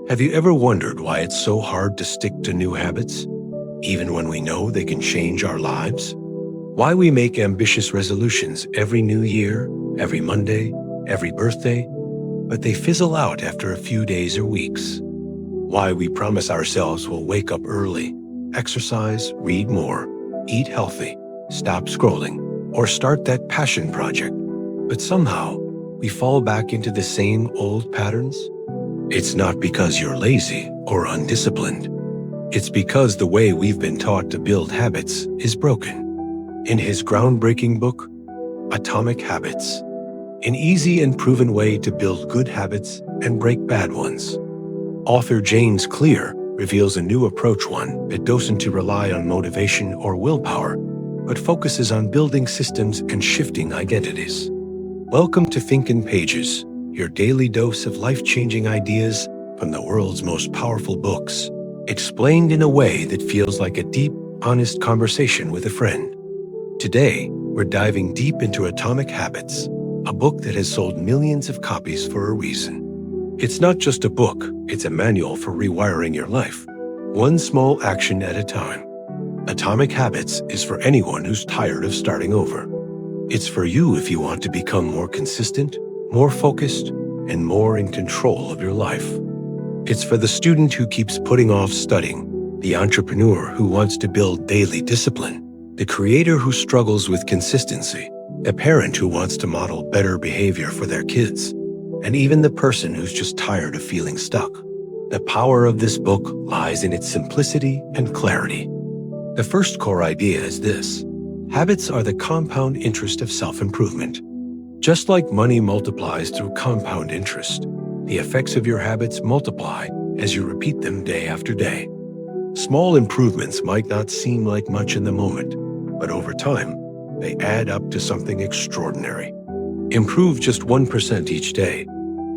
Have you ever wondered why it's so hard to stick to new habits, even when we know they can change our lives? Why we make ambitious resolutions every new year, every Monday, every birthday, but they fizzle out after a few days or weeks? Why we promise ourselves we'll wake up early, exercise, read more, eat healthy, stop scrolling, or start that passion project, but somehow we fall back into the same old patterns? It's not because you're lazy or undisciplined. It's because the way we've been taught to build habits is broken. In his groundbreaking book, Atomic Habits, an easy and proven way to build good habits and break bad ones, author James Clear reveals a new approach, one that doesn't rely on motivation or willpower, but focuses on building systems and shifting identities. Welcome to Think in Pages, your daily dose of life-changing ideas from the world's most powerful books, explained in a way that feels like a deep, honest conversation with a friend. Today, we're diving deep into Atomic Habits, a book that has sold millions of copies for a reason. It's not just a book, it's a manual for rewiring your life, one small action at a time. Atomic Habits is for anyone who's tired of starting over. It's for you if you want to become more consistent, more focused, and more in control of your life. It's for the student who keeps putting off studying, the entrepreneur who wants to build daily discipline, the creator who struggles with consistency, the parent who wants to model better behavior for their kids, and even the person who's just tired of feeling stuck. The power of this book lies in its simplicity and clarity. The first core idea is this: habits are the compound interest of self-improvement. Just like money multiplies through compound interest, the effects of your habits multiply as you repeat them day after day. Small improvements might not seem like much in the moment, but over time, they add up to something extraordinary. Improve just 1% each day,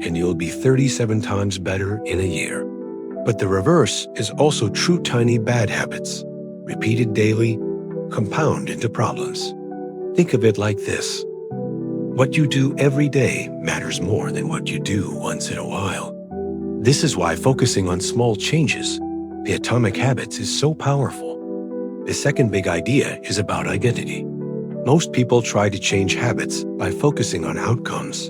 and you'll be 37 times better in a year. But the reverse is also true. Tiny bad habits, repeated daily, compound into problems. Think of it like this: what you do every day matters more than what you do once in a while. This is why focusing on small changes, the Atomic Habits, is so powerful. The second big idea is about identity. Most people try to change habits by focusing on outcomes.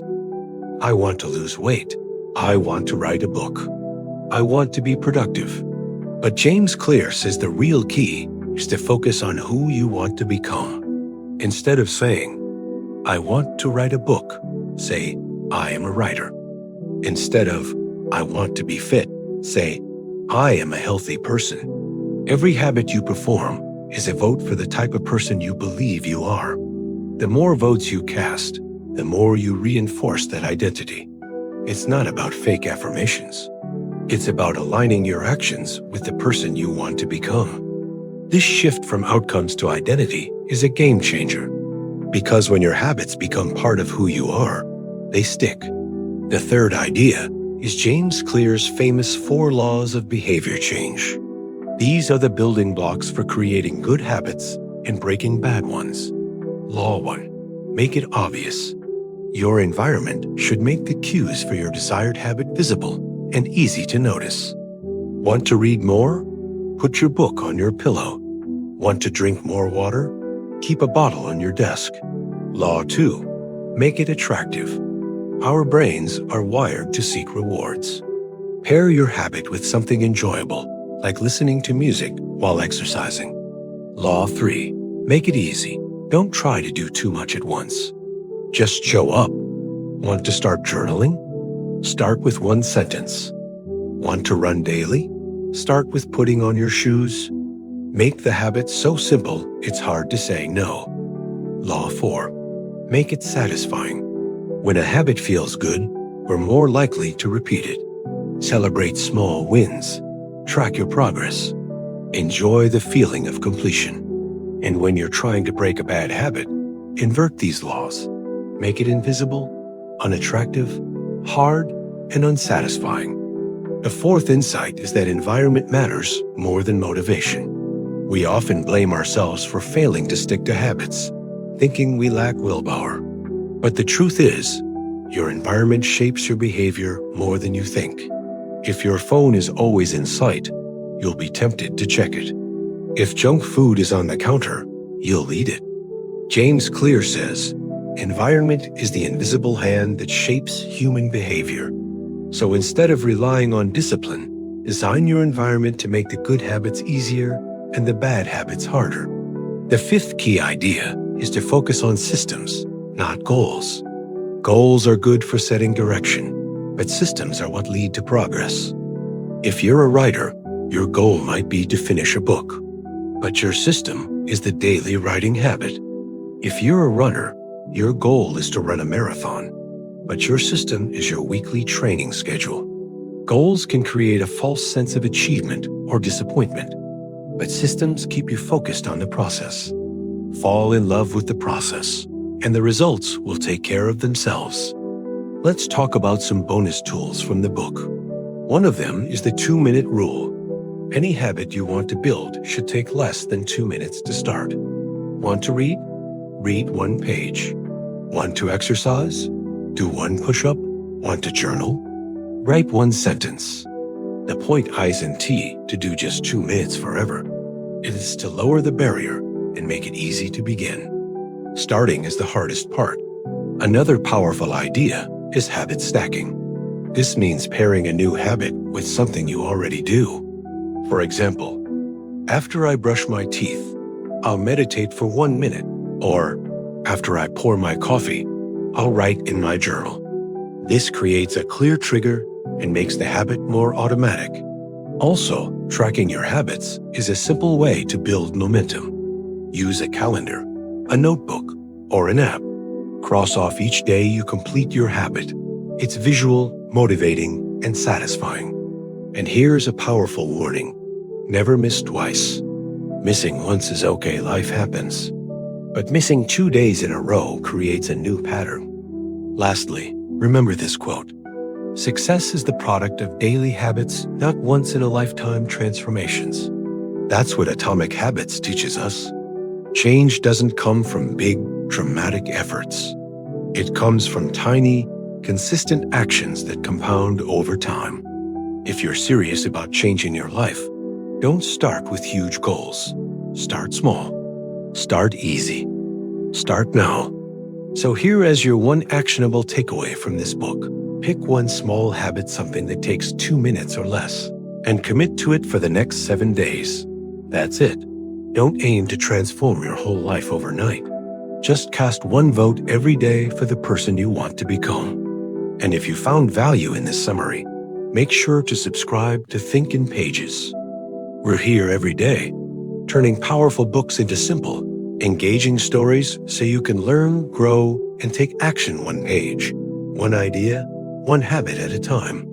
I want to lose weight. I want to write a book. I want to be productive. But James Clear says the real key is to focus on who you want to become. Instead of saying, I want to write a book, say, I am a writer. Instead of, I want to be fit, say, I am a healthy person. Every habit you perform is a vote for the type of person you believe you are. The more votes you cast, the more you reinforce that identity. It's not about fake affirmations. It's about aligning your actions with the person you want to become. This shift from outcomes to identity is a game changer, because when your habits become part of who you are, they stick. The third idea is James Clear's famous 4 laws of behavior change. These are the building blocks for creating good habits and breaking bad ones. Law 1. Make it obvious. Your environment should make the cues for your desired habit visible and easy to notice. Want to read more? Put your book on your pillow. Want to drink more water? Keep a bottle on your desk. Law 2. Make it attractive. Our brains are wired to seek rewards. Pair your habit with something enjoyable, like listening to music while exercising. Law 3. Make it easy. Don't try to do too much at once. Just show up. Want to start journaling? Start with 1 sentence. Want to run daily? Start with putting on your shoes. Make the habit so simple it's hard to say no. Law 4. Make it satisfying. When a habit feels good, we're more likely to repeat it. Celebrate small wins. Track your progress. Enjoy the feeling of completion. And when you're trying to break a bad habit, invert these laws. Make it invisible, unattractive, hard, and unsatisfying. The fourth insight is that environment matters more than motivation. We often blame ourselves for failing to stick to habits, thinking we lack willpower. But the truth is, your environment shapes your behavior more than you think. If your phone is always in sight, you'll be tempted to check it. If junk food is on the counter, you'll eat it. James Clear says, "Environment is the invisible hand that shapes human behavior." So instead of relying on discipline, design your environment to make the good habits easier and the bad habits harder. The fifth key idea is to focus on systems, not goals. Goals are good for setting direction, but systems are what lead to progress. If you're a writer, your goal might be to finish a book, but your system is the daily writing habit. If you're a runner, your goal is to run a marathon, but your system is your weekly training schedule. Goals can create a false sense of achievement or disappointment, but systems keep you focused on the process. Fall in love with the process, and the results will take care of themselves. Let's talk about some bonus tools from the book. One of them is the 2-minute rule. Any habit you want to build should take less than 2 minutes to start. Want to read? Read 1 page. Want to exercise? Do 1 push-up? Want to journal? Write 1 sentence. The point isn't to do just 2 minutes forever. It is to lower the barrier and make it easy to begin. Starting is the hardest part. Another powerful idea is habit stacking. This means pairing a new habit with something you already do. For example, after I brush my teeth, I'll meditate for 1 minute, or after I pour my coffee, I'll write in my journal. This creates a clear trigger and makes the habit more automatic. Also, tracking your habits is a simple way to build momentum. Use a calendar, a notebook, or an app. Cross off each day you complete your habit. It's visual, motivating, and satisfying. And here's a powerful warning. Never miss twice. Missing once is okay, life happens. But missing 2 days in a row creates a new pattern. Lastly, remember this quote. Success is the product of daily habits, not once-in-a-lifetime transformations. That's what Atomic Habits teaches us. Change doesn't come from big, dramatic efforts. It comes from tiny, consistent actions that compound over time. If you're serious about changing your life, don't start with huge goals. Start small. Start easy. Start now. So here is your 1 actionable takeaway from this book. Pick 1 small habit, something that takes 2 minutes or less, and commit to it for the next 7 days. That's it. Don't aim to transform your whole life overnight. Just cast 1 vote every day for the person you want to become. And if you found value in this summary, make sure to subscribe to Think in Pages. We're here every day, turning powerful books into simple, engaging stories so you can learn, grow, and take action 1 page, 1 idea, 1 habit at a time.